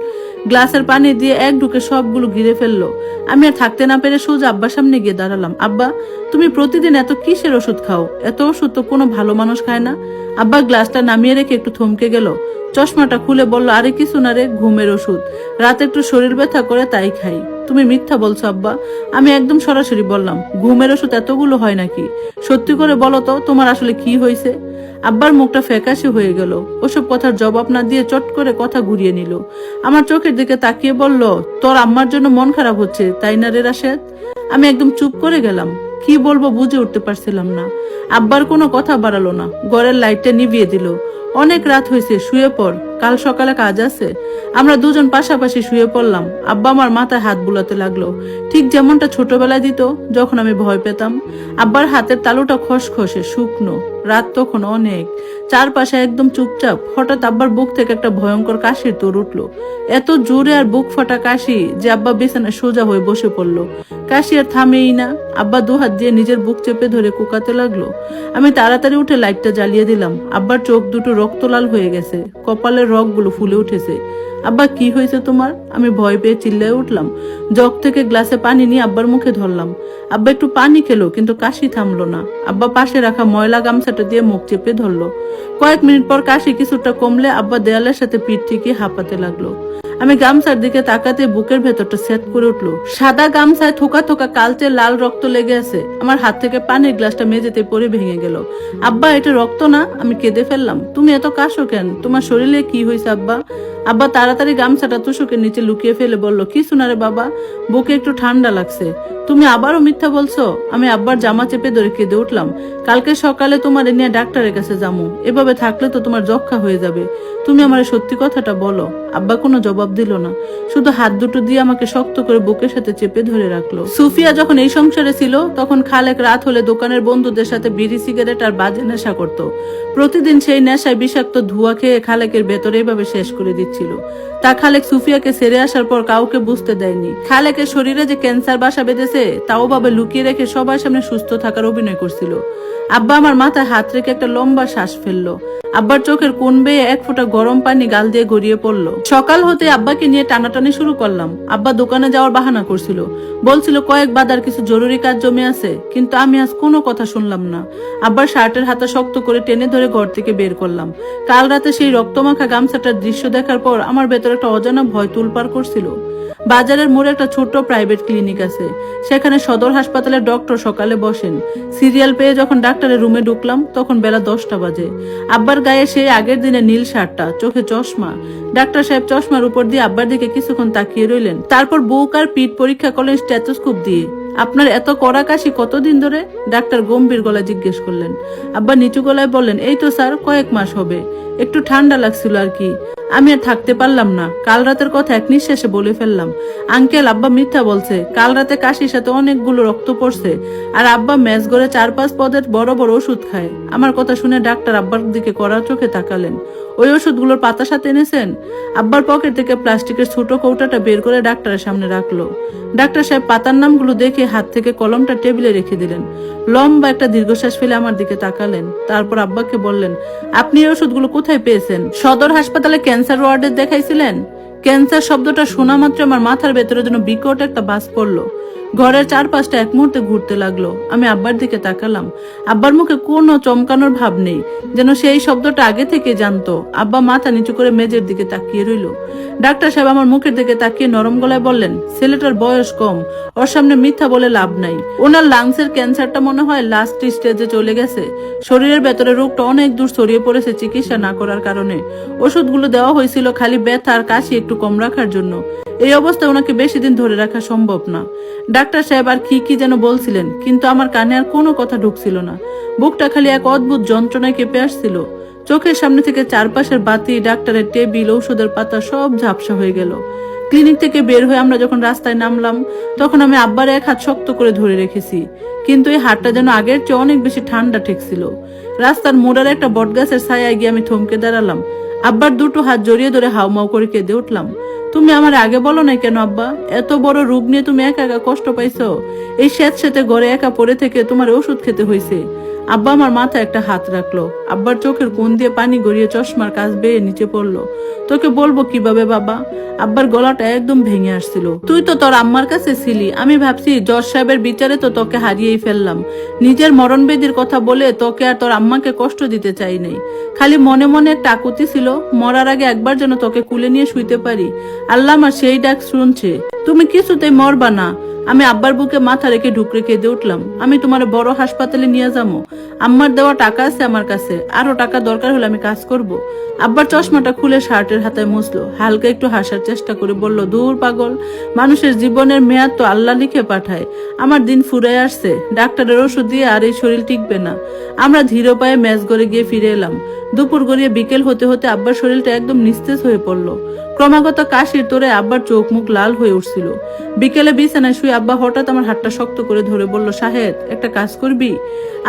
গ্লাসের পানি দিয়ে এক ঢুকে সবগুলো ঘিরে ফেললো। আমি আর থাকতে না পেরে সোজা আব্বার সামনে গিয়ে দাঁড়ালাম। আব্বা, তুমি প্রতিদিন এত কিসের ওষুধ খাও? এত ওষুধ তো কোনো ভালো মানুষ খায় না। আব্বা গ্লাসটা নামিয়ে রেখে একটু থমকে গেল। চশমাটা খুলে বলল, আরে কিছু না রে, ঘুমের ওষুধ। রাতে একটু শরীর ব্যথা করে তাই খাই। তুমি মিথ্যা বলছো আব্বা। আমি একদম সরাসরি বললাম, ঘুমের ওষুধ এতগুলো হয় নাকি? সত্যি করে বলো তো, তোমার আসলে কি হয়েছে? আব্বার মুখটা ফ্যাকাশে হয়ে গেল। ওসব কথার জবাব না দিয়ে চট করে কথা ঘুরিয়ে নিল। আমার চোখের দিকে তাকিয়ে বলল, তোর আম্মার জন্য মন খারাপ হচ্ছে তাই না রে রাশেদ? আমি একদম চুপ করে গেলাম। কি বলবো বুঝে উঠতে পারছিলাম না। আব্বার কোনো কথা বাড়ালো না। ঘরের লাইটটা নিভিয়ে দিল। অনেক রাত হয়েছে, শুয়ে পড়, কাল সকালে কাজ আছে। আমরা দুজন পাশাপাশি শুয়ে পড়লাম। আব্বা আমার মাথায় হাত বুলাতে লাগলো, ঠিক যেমনটা ছোটবেলায় দিত যখন আমি ভয় পেতাম। আব্বার হাতের তালুটা খসখসে শুকনো। রাত তখন অনেক, চারপাশে একদম চুপচাপ। হঠাৎ আব্বার বুক থেকে একটা ভয়ঙ্কর কাশির তোর উঠলো। এত জোরে আর বুক ফাটা কাশি যে আব্বা বিছানায় সোজা হয়ে বসে পড়লো। কাশি আর থামেই না। আব্বা 2 হাত দিয়ে নিজের বুক চেপে ধরে কুকাতে লাগলো। আমি তাড়াতাড়ি উঠে লাইটটা জ্বালিয়ে দিলাম। আব্বার চোখ দুটো রক্ত লাল হয়ে গেছে। কপালের কপালের রগগুলো ফুলে উঠেছে। আব্বা কি হয়েছে তোমার? আমি ভয় পেয়ে চিল্লায় উঠলাম। জগ থেকে গ্লাসে পানি নিয়ে আব্বার মুখে ধরলাম। আব্বা একটু পানি খেলো, কিন্তু কাশি থামলো না। আব্বা পাশে রাখা ময়লা গামছাটা দিয়ে মুখ চেপে ধরলো। কয়েক মিনিট পর কাশি কিছুটা কমলে আব্বা দেয়ালের সাথে পিঠ ঠেকিয়ে হাঁপাতে লাগলো। আমি গামছার দিকে তাকাতে বুকের ভেতরটা সেট করে উঠলো। সাদা গামছায় থোকা থোকা কালচে লাল রক্ত লেগে আছে। আমার হাত থেকে পানির গ্লাসটা মেঝেতে পড়ে ভেঙে গেল। আব্বা, এটা রক্ত না? আমি কেঁদে ফেললাম। তুমি এত কাশো কেন? তোমার শরীরে কি হয়েছে আব্বা? আব্বা তাড়াতাড়ি গামছাটা তুষকের নিচে লুকিয়ে ফেলে বলল, কিছু না রে বাবা, বুকে একটু ঠান্ডা লাগছে। তুমি আবারও মিথ্যা বলছো? আমি আব্বার জামা চেপে ধরে কেঁদে উঠলাম। কালকে সকালে তোমার নিয়ে ডাক্তারের কাছে যাবো। এভাবে থাকলে তো তোমার যক্ষা হয়ে যাবে। তুমি আমার সত্যি কথাটা বলো। আব্বা কোনো জবাব দিল না, শুধু হাত দুটো দিয়ে আমাকে শক্ত করে বুকের সাথে চেপে ধরে রাখলো। সুফিয়া যখন এই সংসারে ছিল তখন খালেক রাত হলে দোকানের বন্ধুদের সাথে বিড়ি সিগারেট আর বাজে নেশা করত। প্রতিদিন সেই নেশায় বিষাক্ত ধোঁয়া খেয়ে খালেকের ভেতরে এভাবে শেষ করে দিচ্ছিল। তা খালেক সুফিয়াকে ছেড়ে আসার পর কাউকে বুঝতে দেয়নি। খালেকের শরীরে যে ক্যান্সার বাসা বেঁধেছে তাও ভাবে লুকিয়ে রেখে সবার সামনে সুস্থ থাকার অভিনয় করছিল। আব্বা আমার মাথায় হাত রেখে একটা লম্বা শ্বাস ফেললো। আব্বার চোখের কোণ বেয়ে এক ফোঁটা গরম পানি গাল দিয়ে গড়িয়ে পড়লো। সকাল হতে আব্বাকে নিয়ে টানাটানি শুরু করলাম। আব্বা দোকানে যাওয়ার বাহানা করছিল, বলছিল কয়েক বাদার কিছু জরুরি কাজ জমে আছে। কিন্তু আমি আজ কোনো কথা শুনলাম না। আব্বার শার্টের হাতা শক্ত করে টেনে ধরে ঘর থেকে বের করলাম। কাল রাতে সেই রক্তমাখা গামছাটার দৃশ্য দেখার পর আমার ভেতরে একটা অজানা ভয় তুলপার করছিল। বাজারের মোড়ে একটা ছোট্ট প্রাইভেট ক্লিনিক আছে, সেখানে সদর হাসপাতালের ডক্টর সকালে বসেন। সিরিয়াল পেয়ে যখন ডাক্তারের রুমে ঢুকলাম তখন বেলা 10টা বাজে। আব্বার গায়ে সেই আগের দিনে নীল শার্টটা, চোখে চশমা। ডাক্তার সাহেব চশমার উপর দিয়ে আব্বার দিকে কিছুক্ষণ তাকিয়ে রইলেন, তারপর বুক আর পিঠ পরীক্ষা করলেন স্টেথোস্কোপ দিয়ে। আপনার এত কড়া কাশি কতদিন ধরে? ডাক্তার গম্ভীর গলায় জিজ্ঞেস করলেন। আব্বা নিচু গলায় বললেন, এই তো স্যার, কয়েক মাস হবে। একটু ঠান্ডা লাগছিল আর কি। আমি আর থাকতে পারলাম না, কাল রাতের কথা এক নিঃশ্বাসে বলে ফেললাম। আঙ্কেল, আব্বা মিথ্যা বলছে। কাল রাতে কাশির সাথে অনেকগুলো রক্ত পড়ছে, আর আব্বা মেজগড়ে 4-5 পদের বড় বড় ওষুধ খায়। আমার কথা শুনে ডাক্তার আব্বার দিকে কড়া চোখে তাকালেন। ওই ওষুধগুলোর পাতা সাথে এনেছেন? আব্বার পকেট থেকে প্লাস্টিকের ছোট কৌটাটা বের করে ডাক্তারের সামনে রাখলো। ডাক্তার সাহেব পাতার নামগুলো দেখে হাত থেকে কলমটা টেবিলে রেখে দিলেন। লম্বা একটা দীর্ঘশ্বাস ফেলে আমার দিকে তাকালেন। তারপর আব্বাকে বললেন, আপনি এই ওষুধগুলো কোথায় পেয়েছেন? সদর হাসপাতালে ক্যান্সার ওয়ার্ডে দেখাইছিলেন? ক্যান্সার শব্দটা শোনা মাত্র আমার মাথার ভেতরে যেন বিকট একটা বাজ পড়লো। ঘরের চারপাশটা এক মুহূর্তে ঘুরতে লাগলো। আমি আব্বার দিকে তাকালাম। আব্বার মুখে কোনো চমকানোর ভাব নেই, যেন সেই শব্দটা আগে থেকে জানতো। আব্বা মাথা নিচু করে মেঝের দিকে তাকিয়ে রইল। ডাক্তার সাহেব আমার মুখের দিকে তাকিয়ে নরম গলায় বললেন, ছেলেটার বয়স কম, ওর সামনে মিথ্যা বলে লাভ নাই। ওনার লাংসের ক্যান্সারটা মনে হয় লাস্ট স্টেজে চলে গেছে। শরীরের ভেতরে রোগটা অনেক দূর ছড়িয়ে পড়েছে চিকিৎসা না করার কারণে। ওষুধগুলো দেওয়া হয়েছিল খালি ব্যথা আর কাশি একটু কম রাখার জন্য। এই অবস্থায় ওনাকে বেশি দিন ধরে রাখা সম্ভব না। ডাক্তার সাহেব আর কি যেন বলছিলেন, কিন্তু আমার কানে আর কোনো কথা ঢুকছিল না। বুকটা খালি এক অদ্ভুত যন্ত্রণায় কেঁপে আসছিল। চোখের সামনে থেকে চারপাশের বাতি, ডাক্তারের টেবিল, ঔষধের পাতা সব ঝাপসা হয়ে গেল। ক্লিনিক থেকে বের হয়ে আমরা যখন রাস্তায় নামলাম তখন আমি আব্বার এক হাত শক্ত করে ধরে রেখেছি, কিন্তু এই হাতটা যেন আগের চেয়ে অনেক বেশি ঠান্ডা ঠেকছিল। রাস্তার মোড়ার একটা বটগাছের ছায়ায় গিয়ে আমি থমকে দাঁড়ালাম। আব্বার দুটো হাত জড়িয়ে ধরে হাউমাউ করে কেঁদে উঠলাম। তুমি আমার আগে বলো নাই কেন আব্বা? এত বড় রোগ নিয়ে তুমি একা একা কষ্ট পাইছো। এই স্যাঁতস্যাঁতে ঘরে একা পড়ে থেকে তোমার ওষুধ খেতে হয়েছে। আব্বা আমার মাথায় একটা হাত রাখলো। আব্বার চোখের কোণ দিয়ে পানি গড়িয়ে চশমার কাছ বেয়ে নিচে পড়লো। তোকে বলবো কিভাবে বাবা? আব্বার গলাটা একদম ভেঙে আসছিল। তুই তো তোর আম্মার কাছে ছিলি। আমি ভাবছি জজ সাহেবের বিচারে তো তোকে হারিয়েই ফেললাম। নিজের মরণ বেদির কথা বলে তোকে আর তোর আম্মাকে কষ্ট দিতে চাই নাই। খালি মনে মনে একটা আকুতি ছিল, মরার আগে একবার যেন তোকে কুলে নিয়ে শুইতে পারি। আল্লাহ আমার সেই ডাক শুনছে। তুমি কিছুতেই মরবা না। আমি আব্বার বুকে মাথা রেখে ঢুকরে কেঁদে উঠলাম। আমি তোমার বড় হাসপাতালে নিয়ে যাবো। আম্মার দেওয়া টাকা আছে আমার কাছে, আরো টাকা দরকার হলে আমি কাজ করব। আব্বার চশমাটা খুলে শার্টের হাতায় মুছলো, হালকা একটু হাসার চেষ্টা করে বলল, দূর পাগল, মানুষের জীবনের মেয়াদ তো আল্লাহ লিখে পাঠায়। আমার দিন ফুরায় আসছে, ডাক্তারের ওষুধ দিয়ে আর এই শরীর টিকবে না। আমরা ধীর পায়ে মেজগড়ে গিয়ে ফিরে এলাম। দুপুর গড়িয়ে বিকেল হতে হতে আব্বার শরীরটা একদম নিস্তেজ হয়ে পড়লো। ক্রমাগত কাশির তোরে আব্বার চোখ মুখ লাল হয়ে উঠছিল। বিকেলে বিছানায় শুয়ে আব্বা হঠাৎ আমার হাতটা শক্ত করে ধরে বলল, শাহেদ, একটা কাজ করবি?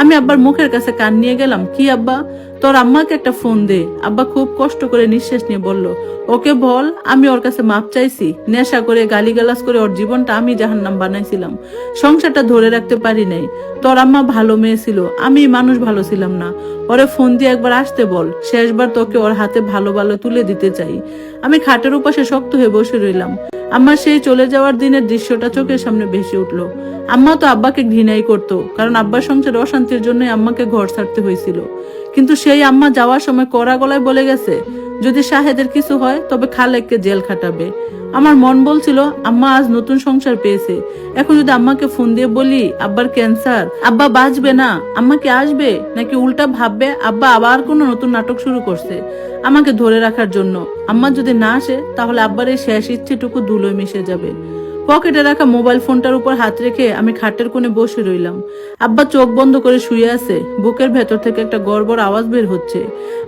আমি আব্বার মুখের কাছে কান নিয়ে গেলাম। কি আব্বা? তোর আম্মাকে একটা ফোন দে। আব্বা খুব কষ্ট করে নিঃশ্বাস নিয়ে বলল, ওকে বল আমি ওর কাছে মাপ চাইছি। নেশা করে গালিগালাজ করে ওর জীবনটা আমি জাহান্নাম বানাইছিলাম, সংসারটা ধরে রাখতে পারি নাই। তোর আম্মা ভালো মেয়ে ছিল, আমি মানুষ ভালো ছিলাম না। ওরে ফোন দিয়ে একবার আসতে বল, শেষবার তোকে ওর হাতে ভালো ভালো তুলে দিতে চাই। আমি খাটের উপাসে শক্ত হয়ে বসে রইলাম। আম্মা সেই চলে যাওয়ার দিনের দৃশ্যটা চোখের সামনে ভেসে উঠলো। আম্মা তো আব্বাকে ঘৃণাই করতো, কারণ আব্বার সংসারে অশান্তির জন্যই আম্মাকে ঘর ছাড়তে হয়েছিল। কিন্তু সেই আম্মা যাওয়ার সময় কড়া গলায় বলে গেছে, যদি শাহেদের কিছু হয় তবে খালেককে জেল খাটাবে। আমার মন বলছিল আম্মা আজ নতুন সংসার পেয়েছে, এখন যদি আম্মাকে ফোন দিয়ে বলি আব্বার ক্যান্সার, আব্বা বাঁচবে না, আম্মা কি আসবে নাকি উল্টা ভাববে আব্বা আবার কোনো নতুন নাটক শুরু করছে আমাকে ধরে রাখার জন্য। আম্মা যদি না আসে তাহলে আব্বার এই শেষ ইচ্ছেটুকু ধুলোয় মিশে যাবে। পকেটে রাখা মোবাইল ফোনটার উপর হাত রেখে আমি খাটের কোণে বসে রইলাম। আব্বা চোখ বন্ধ করে শুয়ে আছে, বুকের ভেতর থেকে একটা গড়বড় আওয়াজ বের হচ্ছে।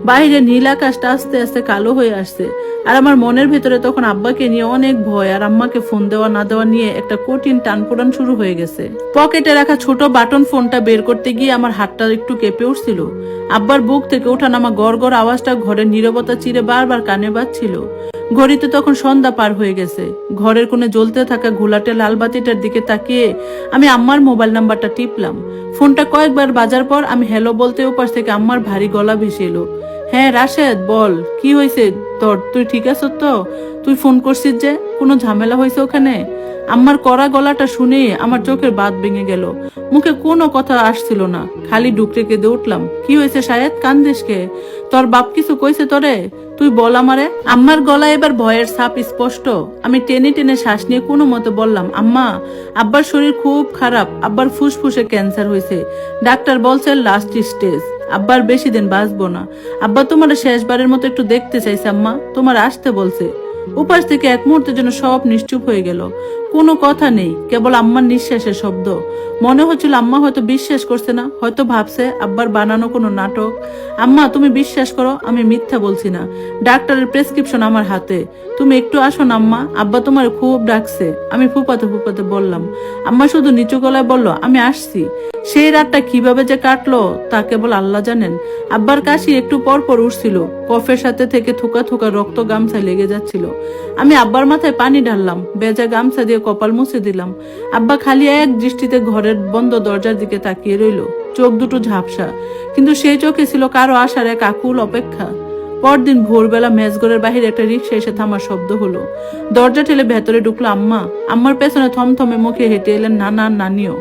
বাইরে নীল আকাশটা আস্তে আস্তে কালো হয়ে আসছে, আর আমার মনের ভেতরে তখন আব্বাকে নিয়ে অনেক ভয় আর আম্মাকে ফোন দেওয়া না দেওয়া নিয়ে একটা কঠিন টানপোড়ান শুরু হয়ে গেছে। পকেটে রাখা ছোট বাটন ফোনটা বের করতে গিয়ে আমার হাতটা একটু কেঁপে উঠছিল। আব্বার বুক থেকে ওঠানামা গড় গড় আওয়াজটা ঘরের নীরবতা চিরে বারবার কানে বাজছিল। ঘড়িতে তখন সন্ধ্যা পার হয়ে গেছে। ঘরের কোণে জ্বলতে থাকা ঘোলাটে লাল বাতিটার দিকে তাকিয়ে আমি আম্মার মোবাইল নাম্বারটা টিপলাম। ফোনটা কয়েকবার বাজার পর আমি হ্যালো বলতে উপাস থেকে আম্মার ভারী গলা ভেসে এলো। হ্যাঁ রাশেদ বল, কি হয়েছে তোর? তুই ঠিক আছো তো? তুই ফোন করছিস যে, কোনো ঝামেলা হয়েছে ওখানে? আম্মার কড়া গলাটা শুনে আমার চোখের বাঁধ ভেঙে গেল। মুখে কোনো কথা আসছিল না, খালি ডুকরে কেঁদে উঠলাম। কি হয়েছে শাহেদ, কান্দিস কে? তোর বাপ কিছু কইছে তোরে? তুই বল আমারে। আম্মার গলায় এবার ভয়ের ছাপ স্পষ্ট। আমি টেনে টেনে শ্বাস নিয়ে কোনো মতে বললাম, আম্মা আব্বার শরীর খুব খারাপ, আব্বার ফুসফুসে ক্যান্সার হয়েছে, ডাক্তার বলছে লাস্ট স্টেজ, আব্বার বেশি দিন বাঁচবো না। আব্বা তোমার শেষবারের মতো একটু দেখতে চাইছে আম্মা, তোমার আসতে বলছে। উপাস থেকে এক মুহূর্তের জন্য সব নিশ্চুপ হয়ে গেল, কোনো কথা নেই, কেবল আম্মার নিঃশ্বাসের শব্দ। মনে হচ্ছিল আম্মা হয়তো বিশ্বাস করছে না, হয়তো ভাবছে আব্বার বানানো কোনো নাটক। আম্মা তুমি বিশ্বাস করো, আমি মিথ্যা বলছি না, ডাক্তারের প্রেসক্রিপশন আমার হাতে, তুমি একটু আসো না আম্মা, আব্বা তোমার খুব ডাকছে। আমি ফুপাতে ফুপাতে বললাম। আম্মা শুধু নিচু গলায় বলল, আমি আসছি। সেই রাতটা কিভাবে যে কাটলো তা কেবল আল্লাহ জানেন। আব্বার কাশি একটু পর পর উঠছিল, কফের সাথে থেকে থোকা থোকা রক্ত গামছায় লেগে যাচ্ছিল। আমি আব্বার মাথায় পানি ঢাললাম, ভেজা গামছা দিয়ে কপাল মুছে দিলাম। আব্বা খালি এক দৃষ্টিতে ঘরের বন্ধ দরজার দিকে তাকিয়ে রইল, চোখ দুটো ঝাপসা, কিন্তু সেই চোখে ছিল কারো আসার এক আকুল অপেক্ষা। পরদিন ভোরবেলা মেজগড়ের বাহিরে একটা রিক্সা এসে থামার শব্দ হলো। দরজা ঠেলে ভেতরে ঢুকলো আম্মা। আম্মার পেছনে থমথমে মুখে হেঁটে এলেন নানা নানিও।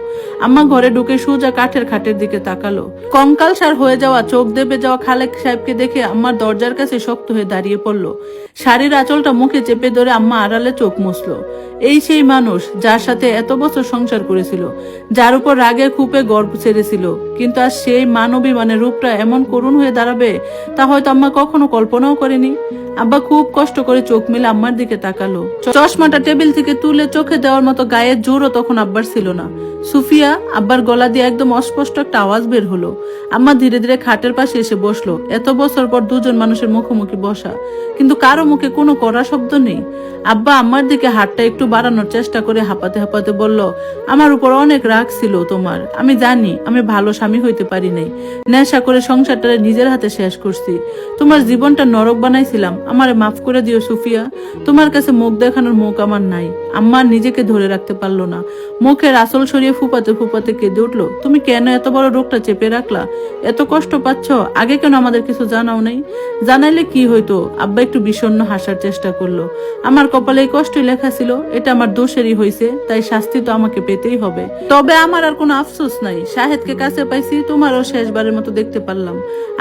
আম্মা ঘরে ঢুকে সোজা কাঠের খাটের দিকে তাকালো। কঙ্কাল সার হয়ে যাওয়া, চোখ দেবে যাওয়া খালেক সাহেবকে দেখে আম্মার দরজার কাছে শক্ত হয়ে দাঁড়িয়ে পড়লো। শাড়ির আঁচলটা মুখে চেপে ধরে আম্মা আড়ালে চোখ মুছলো। এই সেই মানুষ যার সাথে এত বছর সংসার করেছিল, যার উপর রাগে খুপে গর্ব ছেড়েছিল, কিন্তু আজ সেই মানবী মানে রূপটা এমন করুণ হয়ে দাঁড়াবে তা হয়তো আম্মা কখনো কল্পনাও করেনি। আব্বা খুব কষ্ট করে চোখ মেলে আম্মার দিকে তাকালো। চশমাটা টেবিল থেকে তুলে চোখে দেওয়ার মতো গায়ের জোরও তখন আব্বার ছিল না। সুফিয়া, আব্বার গলা দিয়ে একদম অস্পষ্ট একটা আওয়াজ বের হলো। আম্মা ধীরে ধীরে খাটের পাশে এসে বসলো। এত বছর পর দুজন মানুষের মুখোমুখি বসা, কিন্তু কারো মুখে কোনো কড়া শব্দ নেই। আব্বা আম্মার দিকে হাতটা একটু বাড়ানোর চেষ্টা করে হাঁপাতে হাঁপাতে বলল, আমার উপর অনেক রাগ ছিল তোমার, আমি জানি আমি ভালো স্বামী হইতে পারি নাই, নেশা করে সংসারটা নিজের হাতে শেষ করছি, তোমার জীবনটা নরক বানাইছিলাম, আমারে মাফ করে দিও সুফিয়া, তোমার কাছে মুখ দেখানোর মুখ আমার নাই। আম্মা নিজেকে ধরে রাখতে পারলো না, মুখের আসল সরিয়ে ফুপাতে ফুপাতে কেঁদে উঠলো, তুমি কেন এত বড় রোগটা চেপে রাখলা? এত কষ্ট পাচ্ছ, আগে কেন আমাদের কিছু জানাও নাই? জানাইলে কি হইতো? আব্বা একটু বিষণ্ণ হাসার চেষ্টা করলো। আমার কপালে এই কষ্টই লেখা ছিল, এটা আমার দোষেরই হয়েছে, তাই শাস্তি তো আমাকে পেতেই হবে। তবে আমার আর কোনো আফসোস নাই, শাহেদকে কাছে পাইছি, তোমারও শেষবারের মতো দেখতে পারলাম।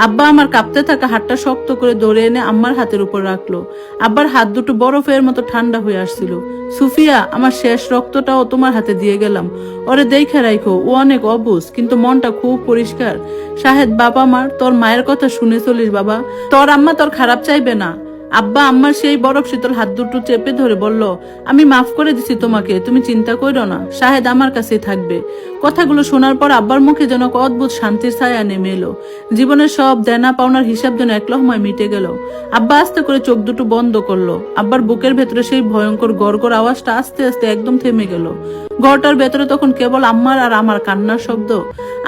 আব্বা আমার কাঁপতে থাকা হাতটা শক্ত করে ধরে এনে আম্মার হাতের উপর রাখলো। আব্বার হাত দুটো বরফের মতো ঠান্ডা হয়ে আসছিল। সুফিয়া, আমার শেষ রক্তটাও তোমার হাতে দিয়ে গেলাম, ওরে দেখে রাখো, ও অনেক অবুঝ কিন্তু মনটা খুব পরিষ্কার। শাহেদ বাবা মার, তোর মায়ের কথা শুনে চলিস বাবা, তোর আম্মা তোর খারাপ চাইবে না। আব্বা আম্মার সেই বরফ শীতল হাত দুটো চেপে ধরে বলল, আমি মাফ করে দিছি তোমাকে, তুমি চিন্তা করো না, শাহেদ আমার কাছেই থাকবে। কথাগুলো শোনার পর আব্বার মুখে যেন এক অদ্ভুত শান্তির ছায়া নেমে এলো। জীবনের সব দেনা পাওনার হিসাব যেন এক লহমায় মিটে গেল। আব্বা আস্তে করে চোখ দুটো বন্ধ করলো। আব্বার বুকের ভেতরে সেই ভয়ঙ্কর গড়গড় আওয়াজটা আস্তে আস্তে একদম থেমে গেল। ঘরটার ভেতরে তখন কেবল আম্মার আর আমার কান্নার শব্দ।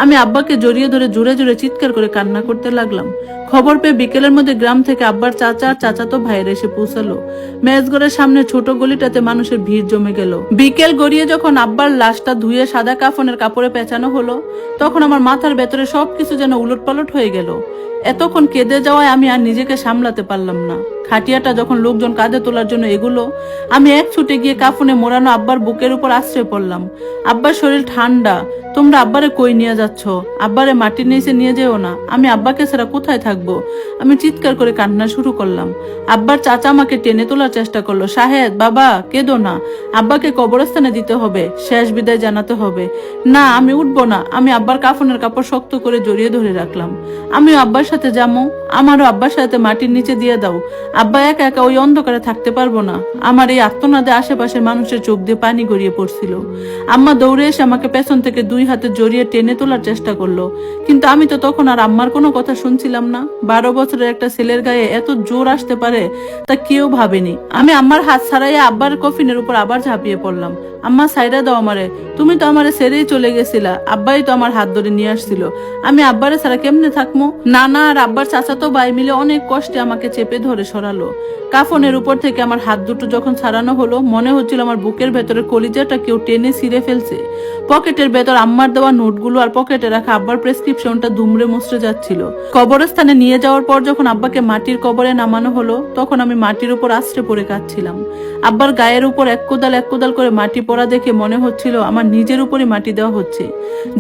আমি আব্বাকে জড়িয়ে ধরে জোরে জোরে চিৎকার করে কান্না করতে লাগলাম। খবর পেয়ে বিকেলের মধ্যে গ্রাম থেকে আব্বার চাচা আর চাচাতো ভাইয়ের এসে পৌঁছালো। মেজঘরের সামনে ছোট গলিটাতে মানুষের ভিড় জমে গেল। বিকেল গড়িয়ে যখন আব্বার লাশটা ধুয়ে সাদা কাফনের কাপড়ে পেঁচানো হলো, তখন আমার মাথার ভেতরে সবকিছু যেন উলটপালট হয়ে গেল। এতক্ষণ কেঁদে যাওয়ায় আমি আর নিজেকে সামলাতে পারলাম না। খাটিয়াটা যখন লোকজন কাঁধে তোলার জন্য এগুলো, আমি এক ছুটে গিয়ে কাফনে মোড়ানো আব্বার বুকের উপর আশ্রয় পড়লাম। আব্বার শরীর ঠান্ডা। তোমরা আব্বারে কই নিয়ে যাচ্ছ? আব্বারে মাটির নিচে নিয়ে যেও না, আমি আব্বাকে ছাড়া কোথায় থাকবো? আমি চিৎকার করে কান্না শুরু করলাম। আব্বার চাচা আমাকে টেনে তোলার চেষ্টা করলো। শাহেদ, বাবা কেঁদো না, আব্বাকে কবরস্থানে দিতে হবে, শেষ বিদায় জানাতে হবে। না, আমি উঠবো না। আমি আব্বার কাফনের কাপড় শক্ত করে জড়িয়ে ধরে রাখলাম। আমিও আব্বার সাথে যাবো, আমারও আব্বার সাথে মাটির নিচে দিয়ে দাও। আব্বা একা একা ওই অন্ধকারে থাকতে পারবো না। আমার এই আত্মনাদে আশেপাশের মানুষের চোখ দিয়ে পানি গড়িয়ে পড়ছিল। আম্মা দৌড়ে এসে আমাকে পেছন থেকে 2 হাতে জড়িয়ে টেনে তোলার চেষ্টা করলো, কিন্তু আমি তো তখন আর আম্মার কোনো কথা শুনছিলাম না। 12 বছরের একটা ছেলের গায়ে এত জোর আসতে পারে তা কেউ ভাবেনি। আমি আম্মার হাত ছাড়াইয়া আব্বার কফিনের উপর আবার ঝাঁপিয়ে পড়লাম। আম্মা, সাইডা দাও আমারে, তুমি তো আমারে ছেড়েই চলে গেছিলা। আব্বাই তো আমার হাত ধরে নিয়ে আসছিল। আমি আব্বারে ছাড়া কেমনে থাকবো? নানা আর আব্বার চাচাতো ভাই মিলে অনেক কষ্টে আমাকে চেপে ধরে সরালো। কাফনের উপর থেকে আমার হাত দুটো যখন ছাড়ানো হলো, মনে হচ্ছিল আমার বুকের ভেতরে কলিজাটা কেউ টেনে ছিঁড়ে ফেলছে। পকেটের ভেতর আম্মার দেওয়া নোটগুলো আর পকেটে রাখা আব্বার প্রেসক্রিপশনটা দুমড়ে মুচড়ে যাচ্ছিল। কবরস্থানে নিয়ে যাওয়ার পর যখন আব্বাকে মাটির কবরে নামানো হলো, তখন আমি মাটির উপর আশ্রে পড়ে কাঁদছিলাম। আব্বার গায়ের উপর এক কোদাল করে মাটি পড়া দেখে মনে হচ্ছিল আমার নিজের উপরই মাটি দেওয়া হচ্ছে।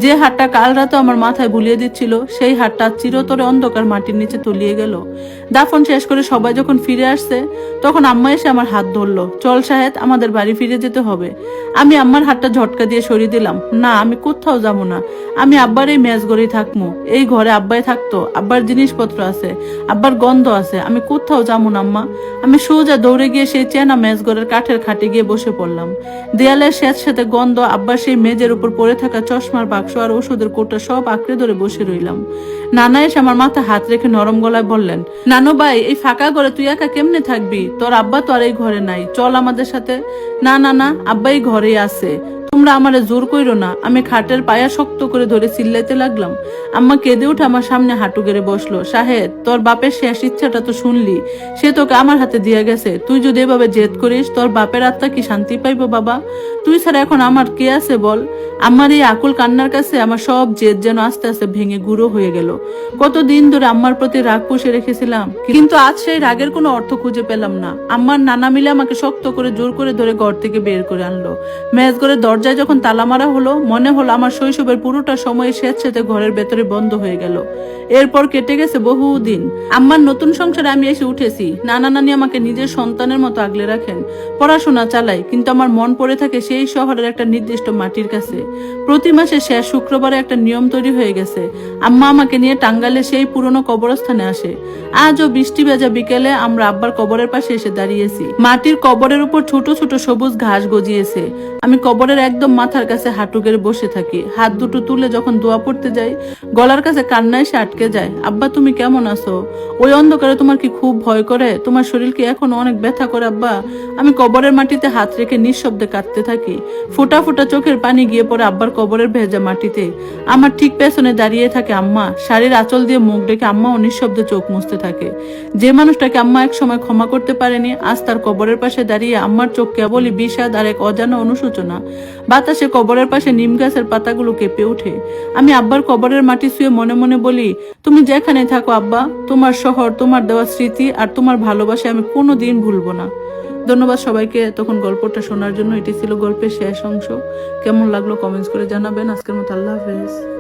যে হাতটা কাল রাতে আমার মাথায় বুলিয়ে দিচ্ছিল, সেই হাতটা চিরতরে অন্ধকার মাটির নিচে তলিয়ে গেল। দাফন শেষ করে সবাই যখন ফিরে আসছে, তখন আম্মা এসে আমার হাত ধরলো। চল শাহেদ, আমাদের বাড়ি ফিরে যেতে হবে। আমি আম্মার হাতটা ঝটকা দিয়ে সরিয়ে দিলাম। না, আমি কোথাও যাবো না। আমি আব্বার এই মেজ ঘরেই থাকবো। এই ঘরে আব্বাই থাকতো, আব্বার জিনিসপত্র আছে, আব্বার গন্ধ আছে। আমি কোথাও যাবো না আম্মা। আমি সোজা দৌড়ে গিয়ে সেই চেনা মেজ ঘরের কাঠের খাটে গিয়ে বসে পড়লাম। দেয়ালের সাথে গন্ধ, আব্বার সেই মেজের উপর পড়ে থাকা চশমার বাক্স আর ওষুধের কোটা সব আঁকড়ে ধরে বসে রইলাম। নানা এসে আমার মাথা হাত রেখে নরম গলায় বললেন, নানু ভাই, এই ফাঁকা ঘরে তুই একা কেমনে থাকবি? তোর আব্বা তো আর এই ঘরে নাই, চল আমাদের সাথে। না না না, আব্বা এই ঘরেই আছে, তোমরা আমারে জোর কইরো না। আমি খাটের পায়া শক্ত করে ধরে চিল্লাইতে লাগলাম। আম্মা কেঁদে উঠে আমার সামনে হাঁটু গেড়ে বসলো। শাহেদ, তোর বাপের শেষ ইচ্ছাটা তো শুনলি, সে তোকে আমার হাতে দিয়ে গেছে। তুই যদি এভাবে জেদ করিস, তোর বাপের আত্মা কি শান্তি পাইবো বাবা? তুই ছাড়া এখন আমার কে আছে বল? আমার এই আকুল কান্নার কাছে আমার সব জেদ যেন আস্তে আস্তে ভেঙে গুঁড়ো হয়ে গেল। কতদিন ধরে আম্মার প্রতি রাগ পুষে রেখেছিলাম, কিন্তু আজ সেই রাগের কোনো অর্থ খুঁজে পেলাম না। আম্মার নানা মিলে আমাকে শক্ত করে জোর করে ধরে ঘর থেকে বের করে আনলো। মেজ ঘরের দরজায় যখন তালা মারা হলো, মনে হলো আমার শৈশবের পুরোটা সময় স্বেচ্ছাতে ঘরের ভেতরে বন্ধ হয়ে গেল। এরপর কেটে গেছে বহুদিন। আম্মার নতুন সংসারে আমি এসে উঠেছি। নানা নানি আমাকে নিজের সন্তানের মতো আগলে রাখেন, পড়াশোনা চালাই, কিন্তু আমার মন পড়ে থাকে সেই শহরের একটা নির্দিষ্ট মাটির কাছে। প্রতি মাসে শেষ শুক্রবারে একটা নিয়ম তৈরি হয়ে গেছে। আম্মা আমাকে নিয়ে টাঙ্গালে সেই পুরনো কবরস্থানে আসে। আজও বৃষ্টি ভেজা বিকেলে আমরা আব্বার কবরের পাশে এসে দাঁড়িয়েছি। মাটির কবরের উপর ছোট ছোট সবুজ ঘাস গজিয়েছে। আমি কবরের একদম মাথার কাছে হাঁটু গেড়ে বসে থাকি। হাত দুটো তুলে যখন দোয়া পড়তে যাই, গলার কাছে কান্না এসে আটকে যায়। আব্বা, তুমি কেমন আছো? ওই অন্ধকারে তোমার কি খুব ভয় করে? তোমার শরীর কি এখন অনেক ব্যথা করে আব্বা? আমি কবরের মাটিতে হাত রেখে নিঃশব্দে কাঁদতে থাকি। ফোঁটা ফোঁটা চোখের পানি গিয়ে পড়ে আব্বার কবরের ভেজা মাটিতে। আমার ঠিক পেছনে দাঁড়িয়ে থাকে আম্মা। শাড়ির আঁচল দিয়ে মুখ ডেকে আম্মাও নিঃশব্দে চোখ মুছতে থাকে। যে মানুষটাকে আম্মা এক সময় ক্ষমা করতে পারেনি, আজ তার কবরের পাশে দাঁড়িয়ে আম্মার চোখ কেবলই বিষাদ আর এক অজানা অনুশোচনা। বাতাসে কবরের পাশে নিম গাছের পাতাগুলো কেঁপে ওঠে। আমি আব্বার কবরের মাটি ছুঁয়ে মনে মনে বলি, তুমি যেখানে থাকো আব্বা, তোমার শহর, তোমার দেওয়া স্মৃতি আর তোমার ভালোবাসা আমি কোনোদিন ভুলবো না। ধন্যবাদ সবাইকে তখন গল্পটা শোনার জন্য। এটি ছিল গল্পের শেষ অংশ। কেমন লাগলো কমেন্টস করে জানাবেন। আজকের মতো আল্লাহ হাফেজ।